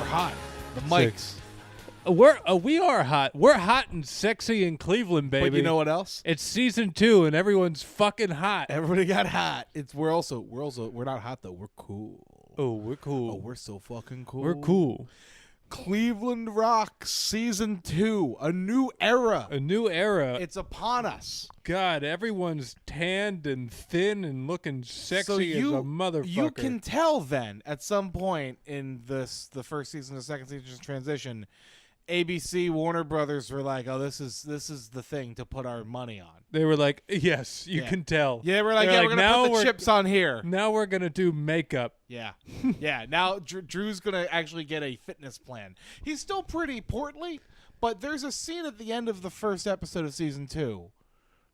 We're hot. The mics. We are hot. We're hot and sexy in Cleveland, baby. But you know what else? It's season 2 and everyone's fucking hot. Everybody got hot. We're not hot though. We're cool. Oh, we're cool. Oh, we're so fucking cool. We're cool. Cleveland Rocks season 2, a new era. A new era. It's upon us. God, everyone's tanned and thin and looking sexy So as a motherfucker. You can tell then at some point in the first season to second season transition, ABC, Warner Brothers were like, "Oh, this is the thing to put our money on." They were like, "Yes, you can tell." Yeah, we're like, we're gonna put the chips on here. Now we're gonna do makeup. Yeah, yeah. Now Drew's gonna actually get a fitness plan. He's still pretty portly, but there's a scene at the end of the first episode of season 2,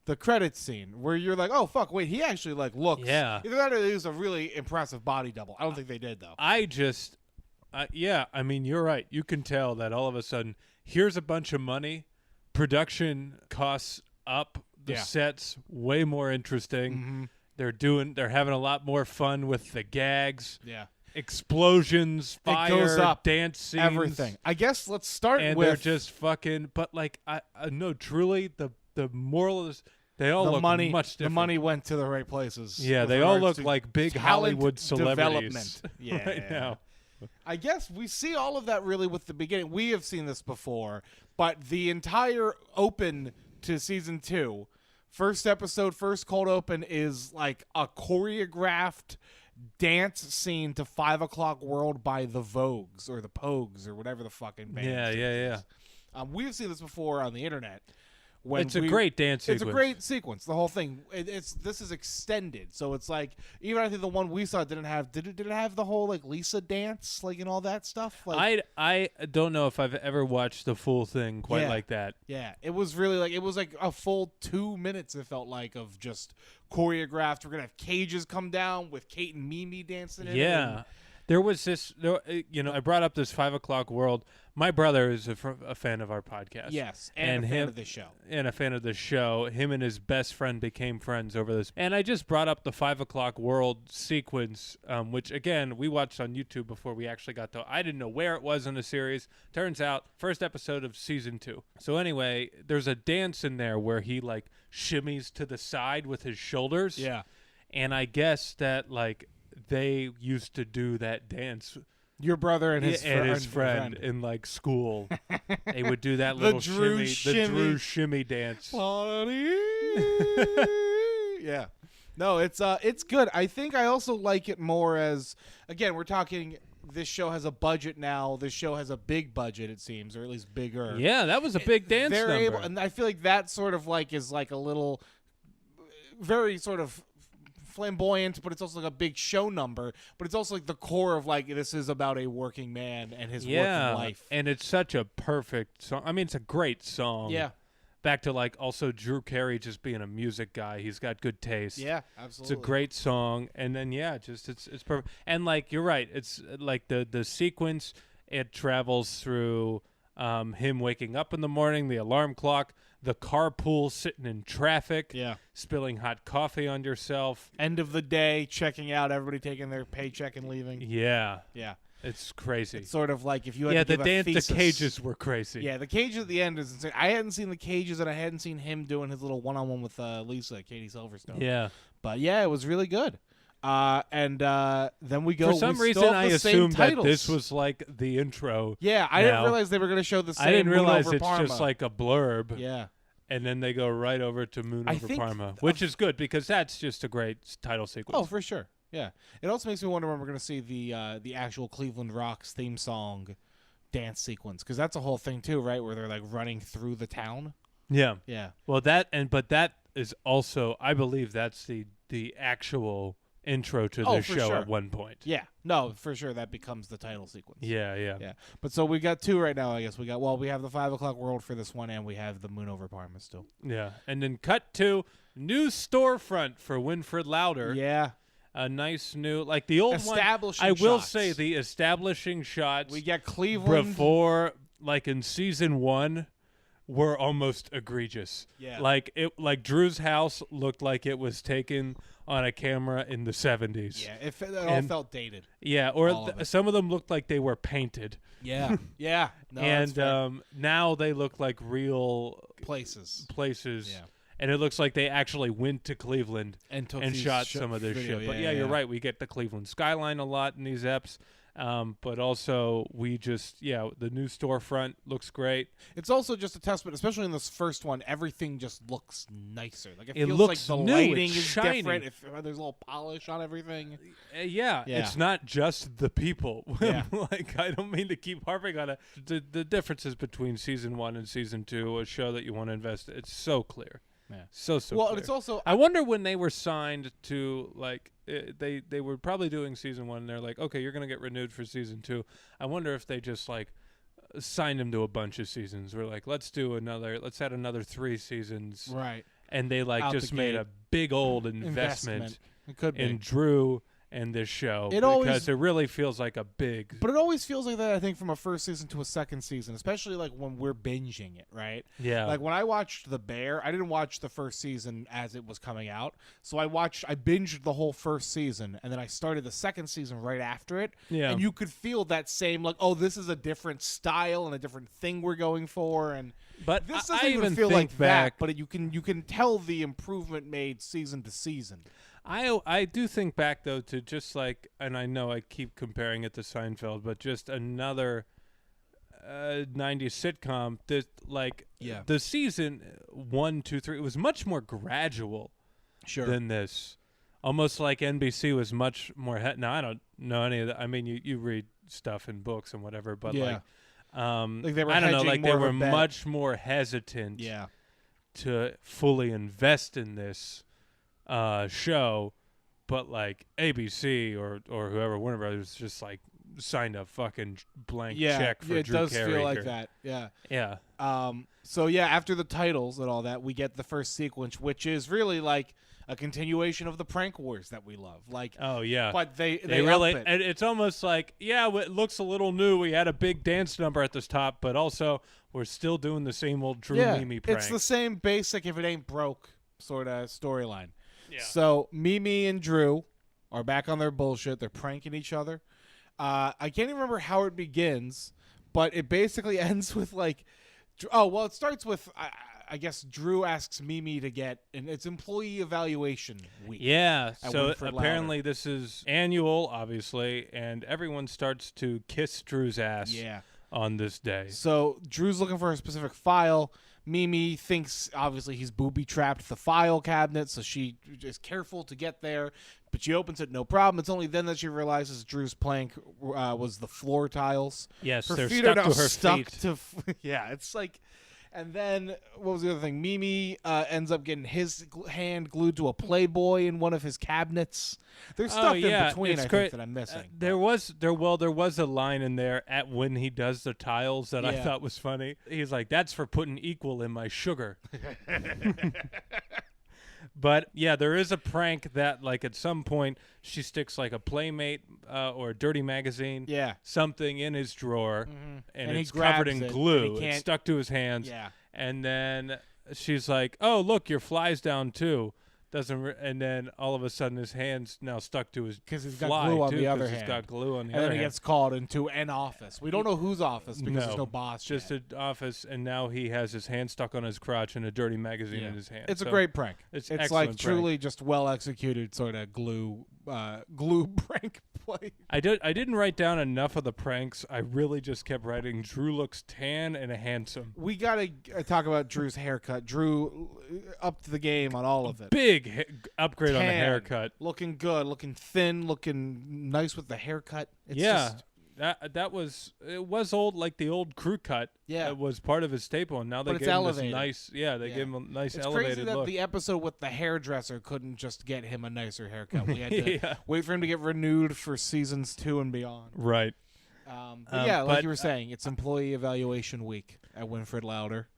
the credits scene, where you're like, "Oh fuck, wait, he actually like looks." Yeah. Either that or he was a really impressive body double. I don't think they did though. I mean, you're right. You can tell that all of a sudden, here's a bunch of money, production costs up, the sets way more interesting. Mm-hmm. They're having a lot more fun with the gags. Yeah. Explosions, fire, it goes up, dance scenes, everything. I guess let's start and with. They're just fucking. But like, no, truly, the moral is they all look much different. The money went to the right places. Yeah, they all look like big Hollywood celebrities development. right now. I guess we see all of that really with the beginning. We have seen this before, but the entire open to season 2, first episode, first cold open is like a choreographed dance scene to 5 O'Clock World by the Vogues or the Pogues or whatever the fucking band. Yeah. We've seen this before on the internet. It's a great dance sequence. It's a great sequence. The whole thing. This is extended, so it's like even I think the one we saw didn't have. Did it have the whole like Lisa dance like and all that stuff? Like, I don't know if I've ever watched the full thing quite like that. Yeah, it was really like a full 2 minutes. It felt like of just choreographed. We're gonna have cages come down with Kate and Mimi dancing. Yeah. There was this, I brought up this 5 O'Clock World. My brother is a fan of our podcast. Yes, and a fan of this show. And a fan of the show. Him and his best friend became friends over this. And I just brought up the 5 O'Clock World sequence, which, again, we watched on YouTube before we actually got to. I didn't know where it was in the series. Turns out, first episode of season 2. So anyway, there's a dance in there where he, like, shimmies to the side with his shoulders. Yeah. And I guess that, like, they used to do that dance. Your brother and his friend in like school. They would do that little shimmy, the Drew shimmy dance. Yeah. No, it's good. I think I also like it more as, again, we're talking, this show has a budget now. This show has a big budget, it seems, or at least bigger. Yeah, that was a big dance number. And I feel like that sort of like is like a little, very sort of flamboyant, but it's also like a big show number, but it's also like the core of like this is about a working man and his working life. And it's such a perfect song. I mean, it's a great song. Yeah. Back to like also Drew Carey just being a music guy. He's got good taste. Yeah, absolutely. It's a great song. And then it's perfect. And like you're right, it's like the sequence, it travels through him waking up in the morning, the alarm clock, the carpool, sitting in traffic, spilling hot coffee on yourself. End of the day, checking out, everybody taking their paycheck and leaving. Yeah. Yeah. It's crazy. It's sort of like if you had to give a thesis. The cages were crazy. Yeah, the cages at the end is insane. I hadn't seen the cages, and I hadn't seen him doing his little one-on-one with Lisa, Katie Silverstone. Yeah. But yeah, it was really good. And then we go. For some reason, I assumed that this was like the intro. Yeah, I didn't realize they were going to show the same. I didn't realize it's Parma. just like a blurb. Yeah. And then they go right over to Moon over Parma, which is good because that's just a great title sequence. Oh, for sure. Yeah. It also makes me wonder when we're going to see the actual Cleveland Rocks theme song dance sequence, because that's a whole thing too, right? Where they're like running through the town. Yeah. Yeah. Well, that is also, I believe that's the actual intro to the show at one point. Yeah. No, for sure that becomes the title sequence. Yeah. But so we got 2 right now, I guess. We have the 5 O'Clock World for this one, and we have the Moon over Parma still. Yeah. And then cut to new storefront for Winfred Lauder. Yeah. A nice new, like the old one. I will say the establishing shots. We get Cleveland before, like in season 1, were almost egregious. Yeah. Like Drew's house looked like it was taken on a camera in the 70s. Yeah, it all felt dated. Yeah, or some of them looked like they were painted. Yeah, yeah. No, And now they look like real places. Yeah. Yeah. And it looks like they actually went to Cleveland And shot some of this shit. But you're right. We get the Cleveland skyline a lot in these eps. But also the new storefront looks great. It's also just a testament, especially in this first one, everything just looks nicer. Like it feels looks like the new. lighting It's is shiny. different. There's a little polish on everything. Yeah, it's not just the people. Yeah. Like, I don't mean to keep harping on it. The differences between season 1 and season 2, a show that you want to invest in, it's so clear. Yeah. So well, clear. and it's also I wonder when they were signed to, like, they were probably doing season 1, and they're like, okay, you're going to get renewed for season 2. I wonder if they just, like, signed him to a bunch of seasons. We're like, let's add another 3 seasons. right. And they, like, Out just the made gate. a big old investment It could be. in Drew and this show, It because always- it really feels like a big. But it always feels like that, I think, from a first season to a second season, especially like when we're binging it, right? Yeah. Like when I watched The Bear, I didn't watch the first season as it was coming out. So I binged the whole first season, and then I started the second season right after it. Yeah. And you could feel that same, like, oh, this is a different style and a different thing we're going for. And But this I doesn't even even feel think like back, that, but you can tell the improvement made season to season. I do think back, though, to just like, and I know I keep comparing it to Seinfeld, but just another 90s sitcom that, like, the season 1, 2, 3, it was much more gradual than this. Almost like NBC was much more. Now, I don't know any of that. I mean, you read stuff in books and whatever, but Yeah. like they were I don't know, hedging like more they of a were bet. much more hesitant Yeah. to fully invest in this show, but like ABC or whoever, Warner Brothers, just like signed a fucking blank check for it Drew does Carey feel like here. that. Yeah. Yeah. So yeah, after the titles and all that, we get the first sequence, which is really like a continuation of the prank wars that we love. Like, Oh yeah. but they really, up it. and it's almost like, it looks a little new. We had a big dance number at the top, but also we're still doing the same old Drew Mimi prank. It's the same basic if it ain't broke sort of storyline. Yeah. So Mimi and Drew are back on their bullshit. They're pranking each other. I can't even remember how it begins, but it basically ends with like, it starts with I guess Drew asks Mimi to get, and it's employee evaluation week. Yeah, at so Winfred apparently this is annual, obviously, and everyone starts to kiss Drew's ass on this day. So Drew's looking for a specific file. Mimi thinks, obviously, he's booby-trapped the file cabinet, so she is careful to get there. But she opens it, no problem. It's only then that she realizes Drew's plank was the floor tiles. Yes, Her they're feet stuck are now to her stuck feet. to yeah, it's like... And then, what was the other thing? Mimi ends up getting his hand glued to a Playboy in one of his cabinets. There's stuff in between, I think, that I'm missing. There was a line in there at when he does the tiles that I thought was funny. He's like, "That's for putting equal in my sugar." But yeah, there is a prank that, like, at some point she sticks like a Playmate or a dirty magazine, something in his drawer, and he it's covered grabs in it, glue. and he It's stuck to his hands. Yeah. And then she's like, "Oh, look, your fly's down too." And then all of a sudden his hand's now stuck to his Because he's fly got glue on too, the other 'cause hand. He's got glue on the And other then he hand. gets called into an office. We don't know whose office because there's no boss Just yet. an office, and now he has his hand stuck on his crotch and a dirty magazine in his hand. It's So a great prank. It's like excellent truly just well executed sort of glue prank play. I didn't write down enough of the pranks. I really just kept writing, Drew looks tan and handsome. We gotta talk about Drew's haircut. Drew upped the game on all of it. Big upgrade on the Tan, haircut. looking good, looking thin, looking nice with the haircut. It's Yeah. just, That was old, like the old crew cut. Yeah. It was part of his staple, and now they But it's gave him elevated. this nice. Yeah, they Yeah. gave him a nice it's elevated crazy that look. the episode with the hairdresser couldn't just get him a nicer haircut. We had to Yeah. wait for him to get renewed for seasons 2 and beyond. Right. But yeah, like but- you were saying, it's employee evaluation week at Winfred Lauder.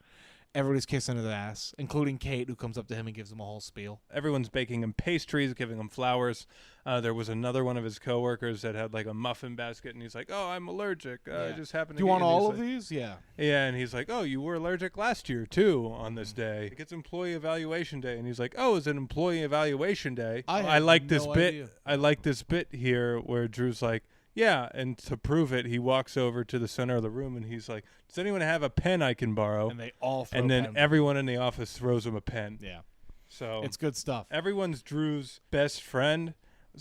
Everybody's kissing his ass, including Kate, who comes up to him and gives him a whole spiel. Everyone's baking him pastries, giving him flowers. There was another one of his coworkers that had like a muffin basket, and he's like, "Oh, I'm allergic. I just happened to." Do you want all of these? Yeah. Yeah, and he's like, "Oh, you were allergic last year too on this day. It's employee evaluation day." And he's like, "Oh, is it employee evaluation day?" I like this bit. Idea. I like this bit here where Drew's like, "Yeah," and to prove it, he walks over to the center of the room and he's like, "Does anyone have a pen I can borrow?" And they all throw And then pen. everyone in the office throws him a pen. Yeah. So It's good stuff. everyone's Drew's best friend.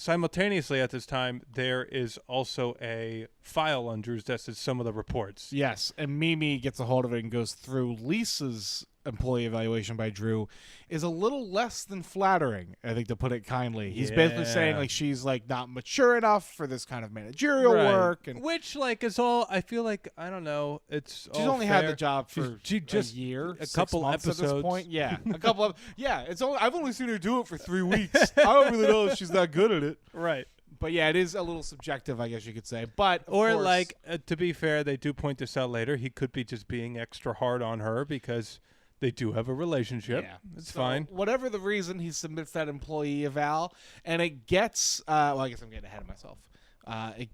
Simultaneously at this time, there is also a file on Drew's desk that's some of the reports. Yes, and Mimi gets a hold of it and goes through. Lisa's employee evaluation by Drew is a little less than flattering, I think, to put it kindly. He's basically saying like she's like not mature enough for this kind of managerial work, and which like is all. I feel like I don't know. It's she's all only fair. had the job for She just a year, a 6 couple months episodes. at this point. Yeah, a couple of It's only I've only seen her do it for 3 weeks. I don't really know if she's that good at it. Right. But yeah, it is a little subjective, I guess you could say. But of Or course, like to be fair, they do point this out later. He could be just being extra hard on her because they do have a relationship. yeah, It's so fine. Whatever the reason, he submits that employee eval, and it gets. Well, I guess I'm getting ahead of myself.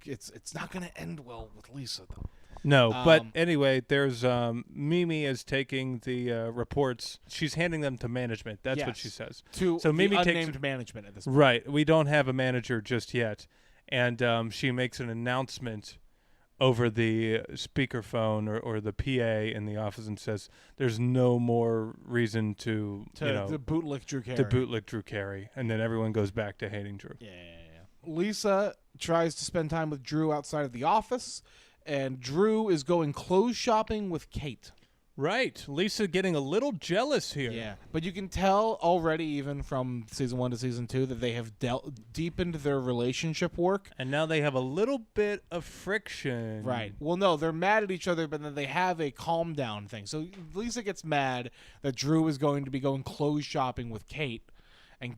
It's not going to end well with Lisa though. No, but anyway, there's Mimi is taking the reports. She's handing them to management. That's what Yes. she says. To So the Mimi takes unnamed management at this point. Right. We don't have a manager just yet. And she makes an announcement over the speakerphone or the PA in the office and says, "There's no more reason to bootlick Drew Carey. to bootlick Drew Carey." And then everyone goes back to hating Drew. Yeah. Lisa tries to spend time with Drew outside of the office, and Drew is going clothes shopping with Kate. Right. Lisa getting a little jealous here. Yeah, but you can tell already, even from season 1 to season 2, that they have deepened their relationship work. And now they have a little bit of friction. Right. Well, no, they're mad at each other, but then they have a calm down thing. So Lisa gets mad that Drew is going to be going clothes shopping with Kate. And,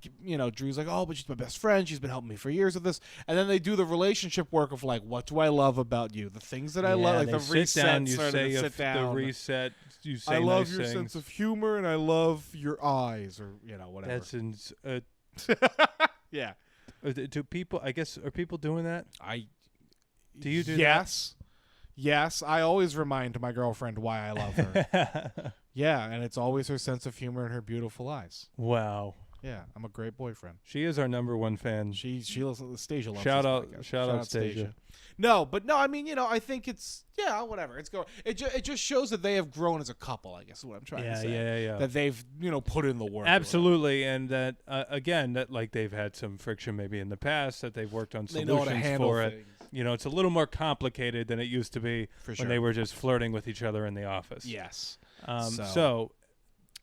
Drew's like, "Oh, but she's my best friend. She's been helping me for years with this." And then they do the relationship work of, like, what do I love about you? The things that I love, like the reset. Down, you say sit down. the reset. You say I love nice your things. sense of humor, and I love your eyes, or, whatever. That's Yeah. do people? I guess are people doing that? Do you do Yes. Yes, I always remind my girlfriend why I love her. that? Yeah, and it's always her sense of humor and her beautiful eyes. Wow. Yeah, I'm a great boyfriend. She is our number one fan. She listens. Stasia loves Shout this out- podcast. shout out Stasia. No, I mean, I think it's whatever. It's going. It just shows that they have grown as a couple. I guess is what I'm trying to say. Yeah. That they've put in the work. Absolutely, and that again, that like they've had some friction maybe in the past, that they've worked on They know how to solutions handle for it. things. It's a little more complicated than it used to be For when sure. they were just flirting with each other in the office. Yes. So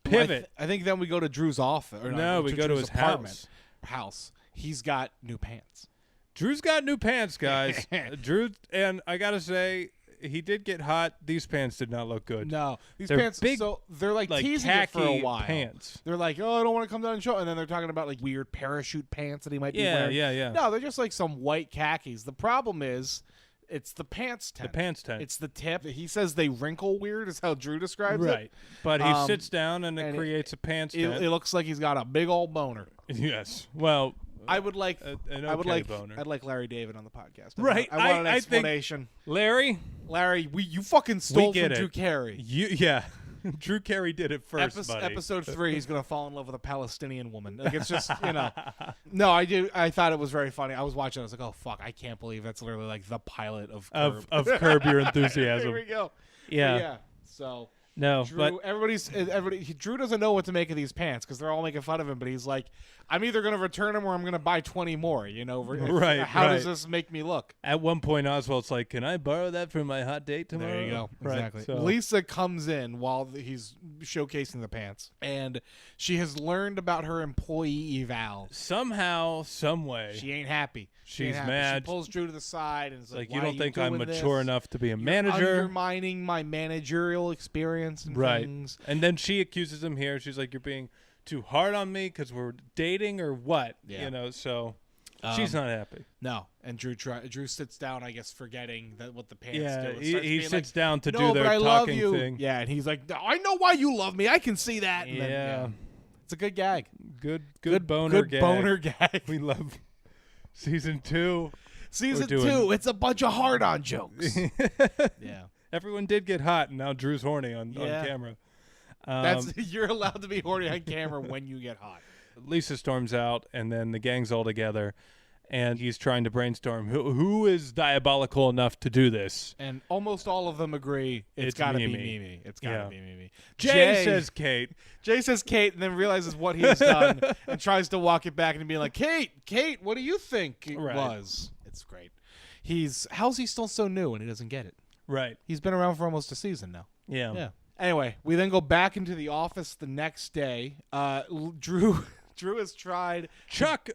pivot. I think then we go to Drew's office. Or No, we go to Drew's his apartment. House. He's got new pants. Drew's got new pants, guys. Drew, and I gotta say, he did get hot. These pants did not look good. No, these They're pants. big, so they're like like teasing it for a khaki while. pants. They're like, "Oh, I don't want to come down and show," and then they're talking about like weird parachute pants that he might be wearing. Yeah. No, they're just like some white khakis. The problem is, it's the pants tent. The pants tent. It's the tip. He says they wrinkle weird, is how Drew describes Right. it. But he sits down and it and creates a pants It, tent. it looks like he's got a big old boner. Yes. Well, I would like. an I would okay like. boner. I'd like Larry David on the podcast. Right, I want an I think- explanation. Larry, Larry, you fucking stole get from it. Drew Carey. yeah. Drew Carey did it first, buddy. Episode 3, he's gonna fall in love with a Palestinian woman. Like it's just No, I do. I thought it was very funny. I was watching. I was like, oh fuck, I can't believe that's literally like the pilot of Curb. of Curb Your There Enthusiasm. we go. Yeah. Yeah. So No, Drew, but everybody. Drew doesn't know what to make of these pants because they're all making fun of him. But he's like, I'm either gonna return them or I'm gonna buy 20 more. Right, How does right. this make me look? at one point Oswald's like, "Can I borrow that for my hot date tomorrow?" There you go. Right, Exactly. so- Lisa comes in while he's showcasing the pants, and she has learned about her employee eval. Somehow, some way, She ain't happy. She She's ain't happy. mad. She pulls Drew to the side and is like, like, "Why you are don't think I'm doing mature this? enough to be a You're manager? undermining my managerial experience and Right. things." And then she accuses him here. She's like, "You're being too hard on me because we're dating or what?" Yeah. So She's not happy. No, and Drew sits down, I guess, forgetting that what the pants do. Yeah, and he starts being sits like, down to no, do their but I love talking you. thing. Yeah, and he's like, I know why you love me. I can see that. And Yeah. then, it's a good gag. Good boner good gag. boner gag. We love season 2. Season doing- 2, it's a bunch of hard-on jokes. Yeah. Everyone did get hot, and now Drew's horny on Yeah. camera. You're allowed to be horny on camera when you get hot. Lisa storms out, and then the gang's all together, and he's trying to brainstorm who is diabolical enough to do this. And almost all of them agree it's It's got to be Mimi. Mimi. It's got to Yeah. be Mimi. Jay says Kate. Jay says Kate, and then realizes what he's done and tries to walk it back and be like, Kate, what do you think it Right. was? It's great. How's he still so new and he doesn't get it? Right. He's been around for almost a season now. Yeah. Yeah. Anyway, we then go back into the office the next day. Drew has tried Chuck.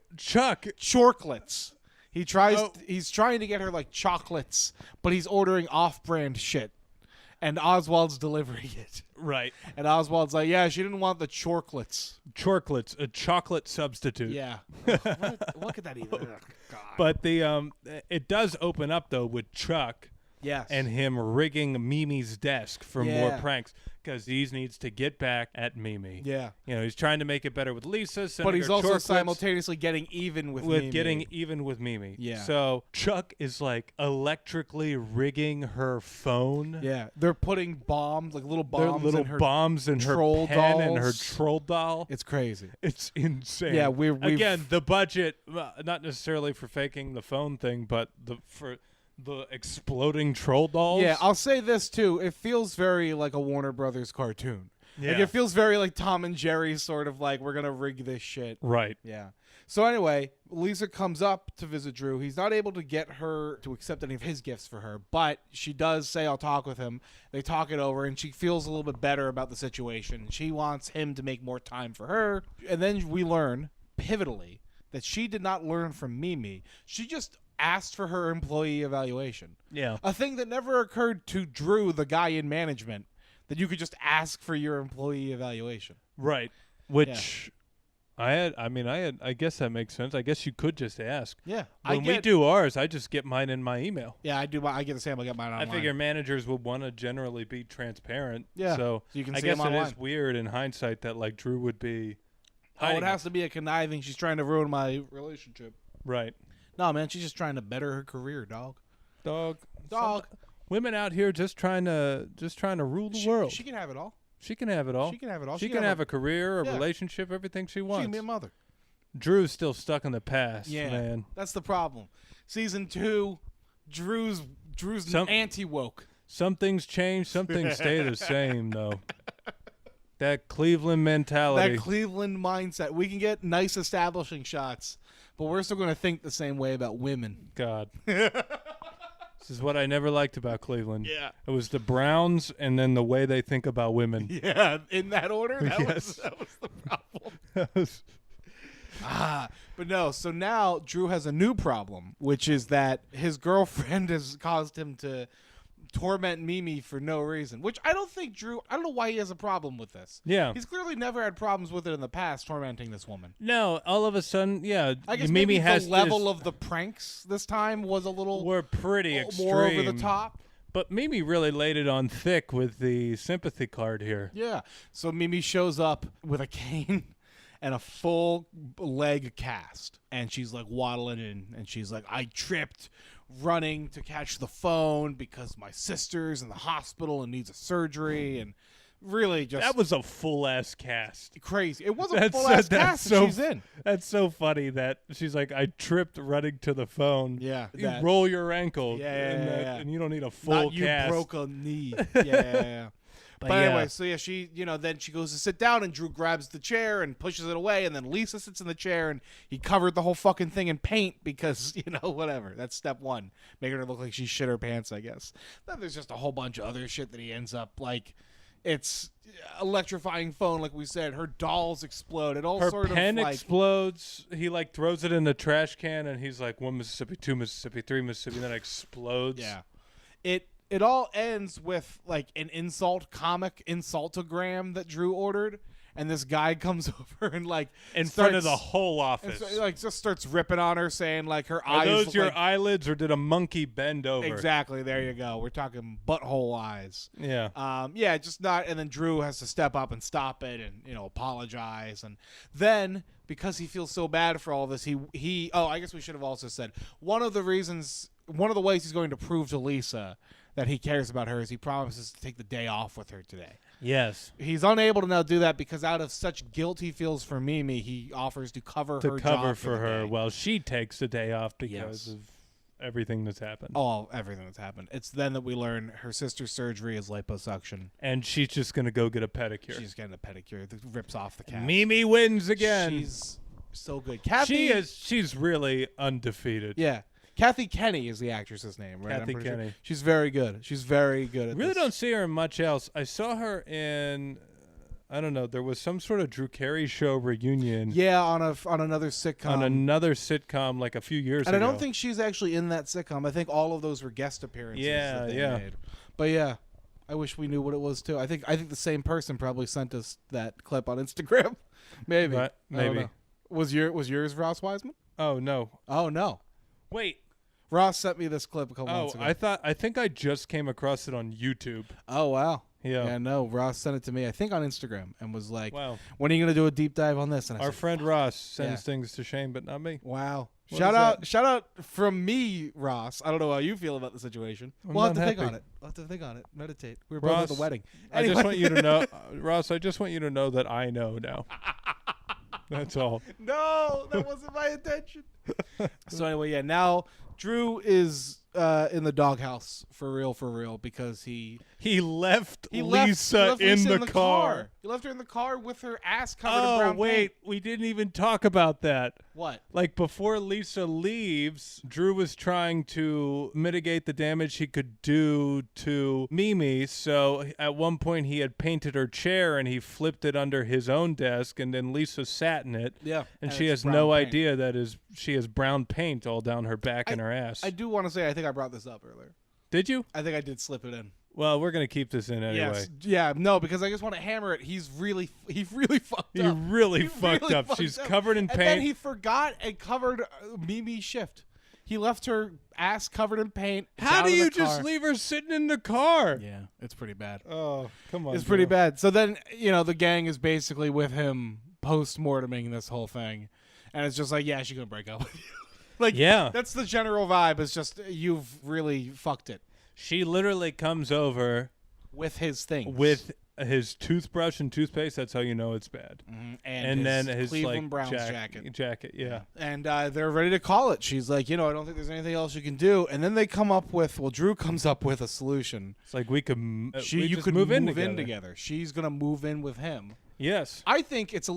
chocolates. He tries. Oh. He's trying to get her like chocolates, but he's ordering off-brand shit. And Oswald's delivering it. Right. And Oswald's like, yeah, she didn't want the chocolates. Chocolates, a chocolate substitute. Yeah. What could that even? Ugh, God. But it does open up though with Chuck Yes. and him rigging Mimi's desk for more Yeah. pranks because he needs to get back at Mimi. Yeah. You know, he's trying to make it better with Lisa, But sending he's her also chocolates simultaneously getting even with Mimi. getting even with Mimi. Yeah. So Chuck is like electrically rigging her phone. Yeah. They're putting bombs, like little They're bombs little in her bombs in her troll pen and her dolls. troll doll. It's crazy. It's insane. Yeah, we've again the budget, not necessarily for faking the phone thing, but for the exploding troll dolls. Yeah, I'll say this too. It feels very like a Warner Brothers cartoon. Yeah. Like it feels very like Tom and Jerry sort of like we're gonna rig this shit. Right. Yeah. So anyway, Lisa comes up to visit Drew. He's not able to get her to accept any of his gifts for her, but she does say, I'll talk with him. They talk it over, and she feels a little bit better about the situation. She wants him to make more time for her. And then we learn, pivotally, that she did not learn from Mimi. She just asked for her employee evaluation. Yeah. A thing that never occurred to Drew, the guy in management, that you could just ask for your employee evaluation. Right. Which I guess that makes sense. I guess you could just ask. Yeah. When we do ours, I just get mine in my email. Yeah, I do. I get the same. I get mine online. I figure managers would want to generally be transparent. Yeah, So so you can I see guess them it online. is weird in hindsight that like Drew would be. Oh, hiding it has to be a conniving. She's trying to ruin my relationship. Right. No, man, she's just trying to better her career, dog. Dog. Dog. Women out here just trying to rule the world. She can have it all. She can have it all. She can have it all. She can have a career, a Yeah. relationship, everything she She wants. can be a mother. Drew's still stuck in the past, Yeah, man. that's the problem. Season 2, Drew's anti-woke. Some things change, some things stay the same, though. That Cleveland mentality. That Cleveland mindset. We can get nice establishing shots, but we're still going to think the same way about women. God. This is what I never liked about Cleveland. Yeah. It was the Browns and then the way they think about women. Yeah, in that order? That Yes. was the problem. But no, so now Drew has a new problem, which is that his girlfriend has caused him to torment Mimi for no reason, which I don't know why he has a problem with this. Yeah. He's clearly never had problems with it in the past, tormenting this woman. No, all of a sudden, yeah. I guess Mimi maybe has the level of the pranks this time was a little We're pretty extreme. more over the top. But Mimi really laid it on thick with the sympathy card here. Yeah. So Mimi shows up with a cane and a full leg cast. And she's like waddling in. And she's like, I tripped running to catch the phone because my sister's in the hospital and needs a surgery. And really just That was a full-ass cast. crazy. It was a full-ass cast that she's in. That's so funny that she's like, I tripped running to the phone. Yeah. You roll your ankle. Yeah, and you don't need a full Not you cast. broke a knee. Yeah. But yeah. anyway, so yeah, she, then she goes to sit down and Drew grabs the chair and pushes it away. And then Lisa sits in the chair and he covered the whole fucking thing in paint because, whatever. That's step one. Making her look like she shit her pants, I guess. Then there's just a whole bunch of other shit that he ends up like. It's electrifying phone, like we said. Her dolls explode. It all Her sort pen of like explodes. He like throws it in the trash can and he's like 1 Mississippi, 2 Mississippi, 3 Mississippi, and then it explodes. Yeah. It all ends with like an comic insultogram that Drew ordered, and this guy comes over and like in front of the whole office. and so, like just starts ripping on her, saying like her Are eyes. those look your like, eyelids, or did a monkey bend over? Exactly. There you go. We're talking butthole eyes. Yeah. Yeah, just not. And then Drew has to step up and stop it, and apologize. And then because he feels so bad for all this, he. Oh, I guess we should have also said one of the ways he's going to prove to Lisa that he cares about her is he promises to take the day off with her today. Yes. He's unable to now do that because out of such guilt he feels for Mimi, he offers to cover her job for her day. while she takes the day off because of everything that's happened. Oh, everything that's happened. It's then that we learn her sister's surgery is liposuction. And she's just going to go get a pedicure. She's getting a pedicure that rips off the calf. Mimi wins again. She's so good. Kathy, She's really undefeated. Yeah. Kathy Kenny is the actress's name, right? Kathy Kenny. Sure. She's very good. She's very good at Really this. don't see her in much else. I saw her in, I don't know, there was some sort of Drew Carey show reunion. Yeah, on another sitcom. On another sitcom like a few years ago. And I don't think she's actually in that sitcom. I think all of those were guest appearances that they made. But yeah, I wish we knew what it was too. I think the same person probably sent us that clip on Instagram. Maybe. Right, maybe. I don't know. Was yours Ross Wiseman? Oh, no. Oh, no. Wait. Ross sent me this clip a couple months ago. I think I just came across it on YouTube. Oh, wow. Yeah. Yeah, no, Ross sent it to me, I think on Instagram, and was like, wow. When are you going to do a deep dive on this? And I Our said, friend Ross sends things to Shane, but not me. Wow. What Shout out from me, Ross. I don't know how you feel about the situation. We'll have to think on it. We'll have to think on it. Meditate. We were both at the wedding. Anyway. I just want you to know, Ross, I just want you to know that I know now. That's all. No, that wasn't my intention. So anyway, yeah, now Drew is in the doghouse for real because he left Lisa in the car. He left her in the car with her ass covered in brown paint. We didn't even talk about that. What? Like before Lisa leaves, Drew was trying to mitigate the damage he could do to Mimi. So at one point he had painted her chair and he flipped it under his own desk, and then Lisa sat in it. Yeah. And she has no idea that she has brown paint all down her back and her ass. I do want to say I think I brought this up earlier. Did you? I think I did slip it in. Well, we're going to keep this in anyway. Yes. Yeah, no, because I just want to hammer it. He really fucked He up. really fucked up. She's covered in paint. And then he forgot and covered Mimi's shift. He left her ass covered in paint. How do you just leave her sitting in the car? Yeah, it's pretty bad. Oh, come on. It's pretty bad. So then, the gang is basically with him post-morteming this whole thing. And it's just like, yeah, she's going to break up with you. Like, yeah. That's the general vibe. It's just, you've really fucked it. She literally comes over with his things. With his toothbrush and toothpaste. That's how you know it's bad. Mm-hmm. And then his Cleveland Browns jacket. Yeah. And they're ready to call it. She's like, I don't think there's anything else you can do. And then they come up with, Drew comes up with a solution. It's like you could move in together. She's going to move in with him. Yes. I think it's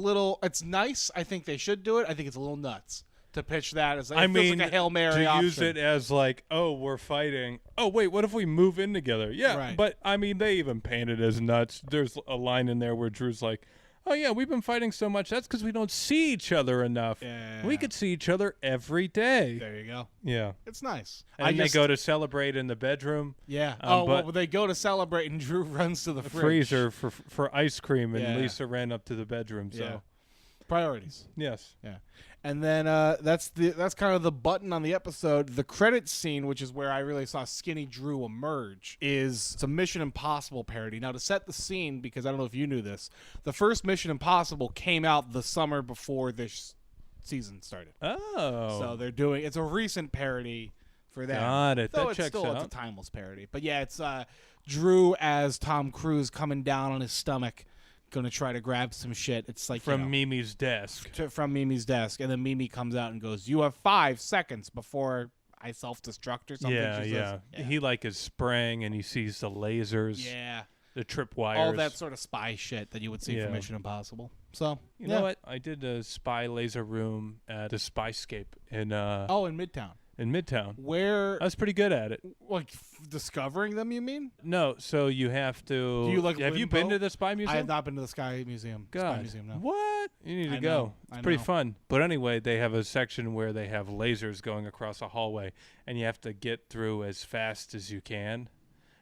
nice. I think they should do it. I think it's a little nuts to pitch that as like, feels like a Hail Mary option. Use it as like, oh, we're fighting. Oh, wait, what if we move in together? Yeah, right. But I mean, they even paint it as nuts. There's a line in there where Drew's like, oh, yeah, we've been fighting so much. That's because we don't see each other enough. Yeah. We could see each other every day. There you go. Yeah. It's nice. And they go to celebrate in the bedroom. Yeah. Well, they go to celebrate and Drew runs to the freezer for ice cream, and yeah. Lisa ran up to the bedroom. So. Yeah. Priorities. Yes. Yeah. And then that's kind of the button on the episode. The credits scene, which is where I really saw Skinny Drew emerge, is it's a Mission Impossible parody. Now, to set the scene, because I don't know if you knew this, the first Mission Impossible came out the summer before this season started. Oh. So it's a recent parody for them. Got it. Though that checks out. It's a timeless parody. But yeah, it's Drew as Tom Cruise coming down on his stomach, going to try to grab some shit. It's like from Mimi's desk. From Mimi's desk. And then Mimi comes out and goes, you have 5 seconds before I self-destruct or something. Yeah. He is spraying and he sees the lasers. Yeah. The tripwires. All that sort of spy shit that you would see from Mission Impossible. So, you know what? I did a spy laser room at the Spyscape in in Midtown. In Midtown. Where I was pretty good at it. Like discovering them, you mean? No, so you have to. Do you like have limbo? you been to the Spy Museum? I have not been to the Spy Museum. God. Spy Museum, no. What? You need to go. It's pretty fun. But anyway, they have a section where they have lasers going across a hallway, and you have to get through as fast as you can.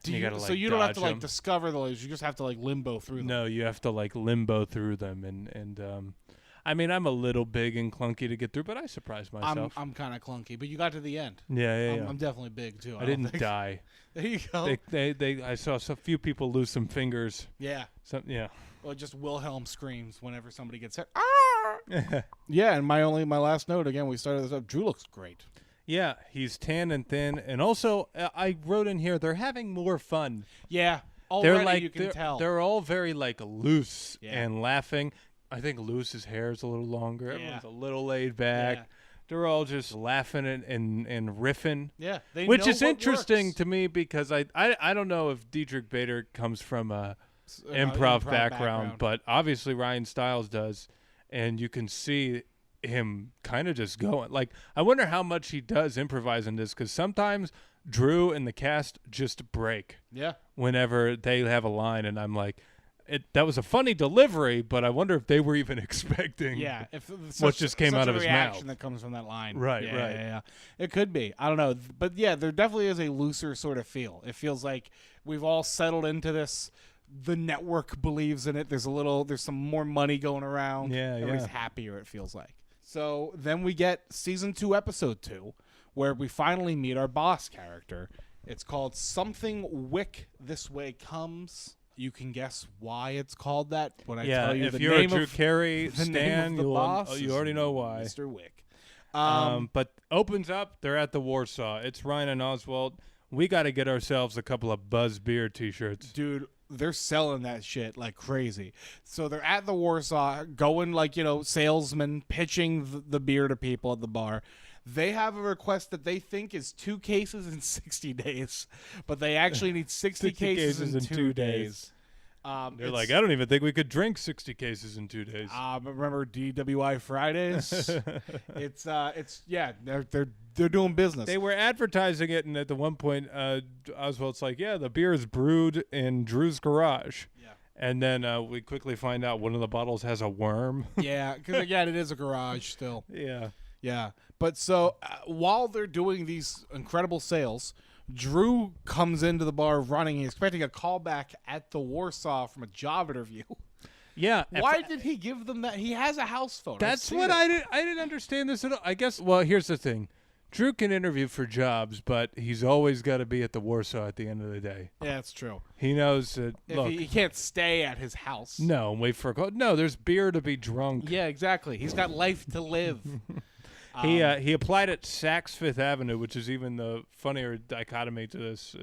You gotta, so like, you don't have to dodge like 'em. discover the lasers. You just have to like limbo through them. No, you have to like limbo through them, and I mean, I'm a little big and clunky to get through, but I surprised myself. I'm kind of clunky, but you got to the end. Yeah. I'm definitely big too. I didn't die. There you go. I saw so few people lose some fingers. Yeah. Yeah. Well, just Wilhelm screams whenever somebody gets hit. Ah! Yeah, and my last note again. We started this up. Drew looks great. Yeah, he's tan and thin, and also I wrote in here they're having more fun. Yeah, already They're like you can tell. they're all very like loose Yeah. and laughing. I think Loose's hair is a little longer. Yeah. Everyone's a little laid back. Yeah. They're all just laughing and riffing. Yeah, they Which know is what interesting works. to me because I don't know if Dietrich Bader comes from a improv background, but obviously Ryan Stiles does, and you can see him kind of just going. Like, I wonder how much he does improvise in this, because sometimes Drew and the cast just break Yeah. whenever they have a line, and I'm like, that was a funny delivery, but I wonder if they were even expecting Yeah, if what just came out of his reaction mouth. that comes from that line. Right, Yeah, right. Yeah. It could be. I don't know, but yeah, there definitely is a looser sort of feel. It feels like we've all settled into this. The network believes in it. There's some more money going around. Yeah, Everybody's yeah. happier. It feels like. So then we get season 2, episode 2, where we finally meet our boss character. It's called Something Wick This Way Comes. You can guess why it's called that when I tell you if the you're name a Drew of Carey the name stan, of the boss. you already know why. Mr. Wick. But opens up, they're at the Warsaw. It's Ryan and Oswald. We got to get ourselves a couple of Buzz Beer t-shirts. Dude, they're selling that shit like crazy. So they're at the Warsaw, going like, salesmen, pitching the beer to people at the bar. They have a request that they think is 2 cases in 60 days, but they actually need 60 cases in 2 days. They're like, I don't even think we could drink 60 cases in 2 days. Remember DWI Fridays? They're doing business. They were advertising it, and at the one point, Oswald's like, yeah, the beer is brewed in Drew's garage. Yeah. And then we quickly find out one of the bottles has a worm. Yeah, because again, it is a garage still. Yeah. Yeah. But so while they're doing these incredible sales, Drew comes into the bar running. He's expecting a call back at the Warsaw from a job interview. Yeah. Why did he give them that? He has a house phone. That's what I didn't understand this at all. I guess, well, here's the thing. Drew can interview for jobs, but he's always got to be at the Warsaw at the end of the day. Yeah, that's true. He knows that, look. He can't stay at his house. No, and wait for a call. No, there's beer to be drunk. Yeah, exactly. He's got life to live. He applied at Saks Fifth Avenue, which is even the funnier dichotomy to this.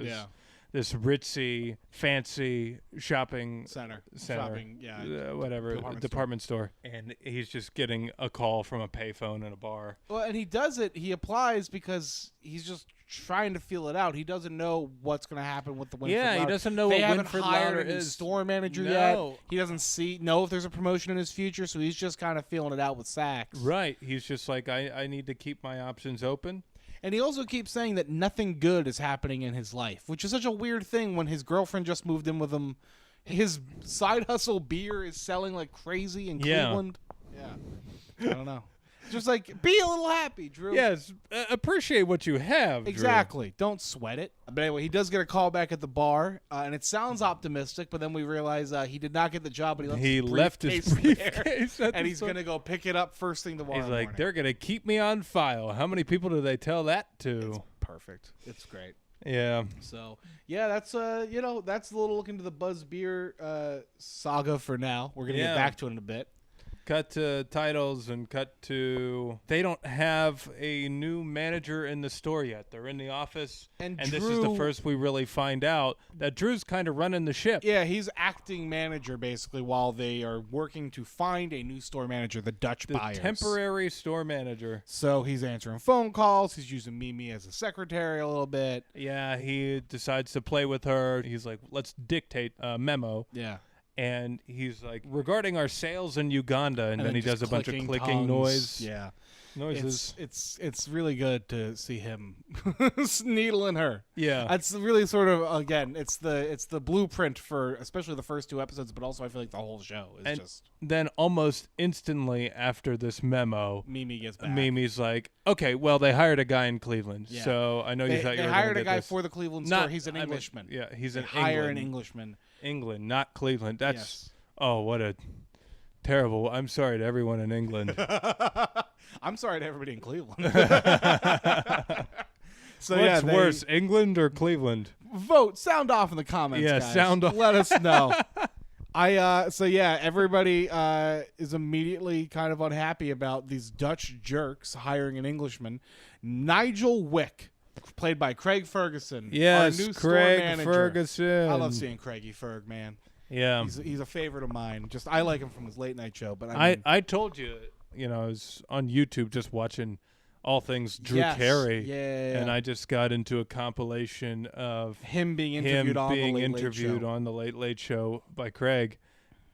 This ritzy, fancy shopping Center. shopping, Shopping, whatever, department store. And he's just getting a call from a payphone in a bar. Well, and he does it. He applies because he's just trying to feel it out. He doesn't know what's going to happen with the Winford Yeah, he Louder. doesn't know they what haven't Winford hired Louder a new is. store manager No. yet. He doesn't know if there's a promotion in his future, so he's just kind of feeling it out with Saks. Right. He's just like, I need to keep my options open. And he also keeps saying that nothing good is happening in his life, which is such a weird thing when his girlfriend just moved in with him. His side hustle beer is selling like crazy in Cleveland. Yeah. I don't know. Just like, be a little happy, Drew. Yes, appreciate what you have, Drew. Exactly. Don't sweat it. But anyway, he does get a call back at the bar, and it sounds optimistic, but then we realize he did not get the job, but He left his briefcase there, and he's going to go pick it up first thing tomorrow He's morning. like, they're going to keep me on file. How many people do they tell that to? It's perfect. It's great. Yeah. So, yeah, that's that's a little look into the Buzz Beer saga for now. We're going to get back to it in a bit. Cut to titles and cut to they don't have a new manager in the store yet. They're in the office, and this is the first we really find out that Drew's kind of running the ship. Yeah, he's acting manager basically while they are working to find a new store manager, the Dutch buyers. Temporary store manager. So he's answering phone calls. He's using Mimi as a secretary a little bit. Yeah, he decides to play with her. He's like, let's dictate a memo. Yeah. And he's like, regarding our sales in Uganda, and then he just does a bunch of clicking tongues. noise. Yeah. noises. It's really good to see him needling her. Yeah. That's really sort of, again, it's the blueprint for especially the first 2 episodes, but also I feel like the whole show is And just then almost instantly after this memo, Mimi gets back. Mimi's like, okay, well, they hired a guy in Cleveland, Yeah. so I know you thought you They were hired gonna a get guy this. for the Cleveland Not- store. He's an I mean, Englishman. yeah, he's They an hire an England. Englishman. England, not Cleveland. That's Yes. oh, what a terrible. I'm sorry to everyone in England. I'm sorry to everybody in Cleveland. What's worse, England or Cleveland? Vote. Sound off in the comments. Yeah, guys. sound off. Let us know. Everybody is immediately kind of unhappy about these Dutch jerks hiring an Englishman. Nigel Wick, played by Craig Ferguson. Yes, our new store Craig manager. Ferguson. I love seeing Craigie Ferg, man. Yeah, He's a favorite of mine. Just I like him from his late night show. But I told you, I was on YouTube just watching all things Drew Carey. Yeah. And I just got into a compilation of him being interviewed on the Late Late Show by Craig,